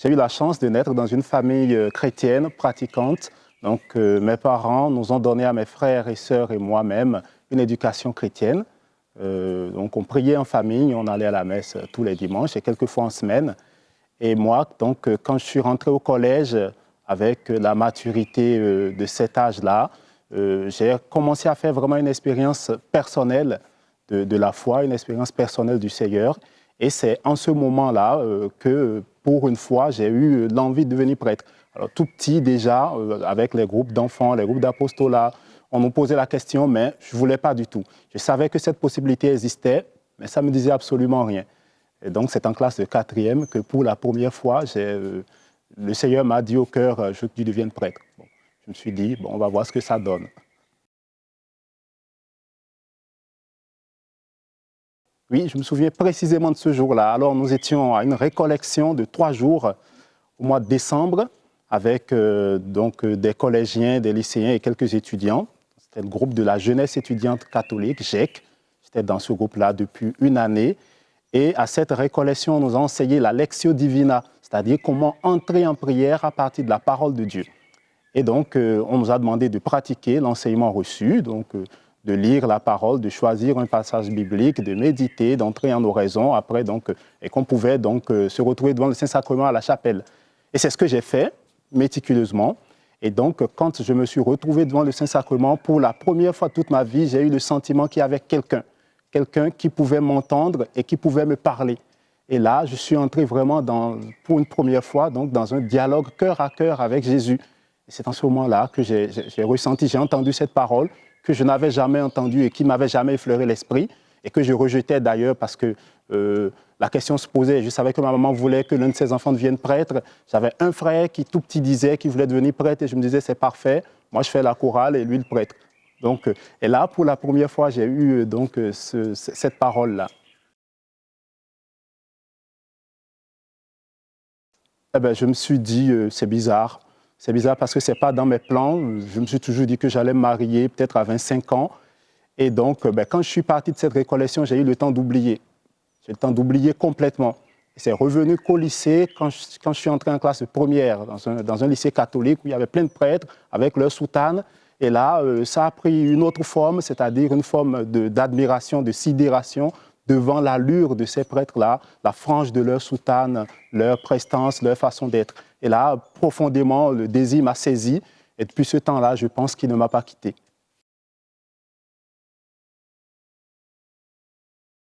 j'ai eu la chance de naître dans une famille chrétienne, pratiquante. Donc, mes parents nous ont donné à mes frères et sœurs et moi-même une éducation chrétienne. Donc, on priait en famille, on allait à la messe tous les dimanches et quelques fois en semaine. Et moi, donc, quand je suis rentré au collège avec la maturité de cet âge-là, j'ai commencé à faire vraiment une expérience personnelle de la foi, une expérience personnelle du Seigneur. Et c'est en ce moment-là que, pour une fois, j'ai eu l'envie de devenir prêtre. Alors, tout petit déjà, avec les groupes d'enfants, les groupes d'apostolat, on nous posait la question, mais je ne voulais pas du tout. Je savais que cette possibilité existait, mais ça ne me disait absolument rien. Et donc, c'est en classe de 4e que, pour la première fois, le Seigneur m'a dit au cœur, je veux que tu deviennes prêtre. Bon, je me suis dit, bon, on va voir ce que ça donne. Oui, je me souviens précisément de ce jour-là. Alors, nous étions à une récollection de 3 jours au mois de décembre avec des collégiens, des lycéens et quelques étudiants. C'était le groupe de la jeunesse étudiante catholique, GEC. J'étais dans ce groupe-là depuis une année. Et à cette récollection, on nous a enseigné la Lectio Divina, c'est-à-dire comment entrer en prière à partir de la parole de Dieu. Et donc, on nous a demandé de pratiquer l'enseignement reçu, donc de lire la parole, de choisir un passage biblique, de méditer, d'entrer en oraison, après, et qu'on pouvait donc se retrouver devant le Saint-Sacrement à la chapelle. Et c'est ce que j'ai fait, méticuleusement. Et donc, quand je me suis retrouvé devant le Saint-Sacrement, pour la première fois de toute ma vie, j'ai eu le sentiment qu'il y avait quelqu'un qui pouvait m'entendre et qui pouvait me parler. Et là, je suis entré vraiment, pour une première fois, donc, dans un dialogue cœur à cœur avec Jésus. Et c'est en ce moment-là que j'ai ressenti, j'ai entendu cette parole que je n'avais jamais entendue et qui m'avait jamais effleuré l'esprit et que je rejetais d'ailleurs parce que la question se posait. Je savais que ma maman voulait que l'un de ses enfants devienne prêtre. J'avais un frère qui, tout petit, disait qu'il voulait devenir prêtre et je me disais, c'est parfait. Moi, je fais la chorale et lui, le prêtre. Donc, et là, pour la première fois, j'ai eu cette parole-là. Eh ben, je me suis dit, c'est bizarre. C'est bizarre parce que ce n'est pas dans mes plans. Je me suis toujours dit que j'allais me marier peut-être à 25 ans. Et donc, quand je suis parti de cette récollection, j'ai eu le temps d'oublier. J'ai eu le temps d'oublier complètement. Et c'est revenu qu'au lycée, quand je suis entré en classe de première, dans un lycée catholique où il y avait plein de prêtres avec leur soutane. Et là, ça a pris une autre forme, c'est-à-dire une forme d'admiration, de sidération devant l'allure de ces prêtres-là, la frange de leur soutane, leur prestance, leur façon d'être. Et là, profondément, le désir m'a saisi. Et depuis ce temps-là, je pense qu'il ne m'a pas quitté.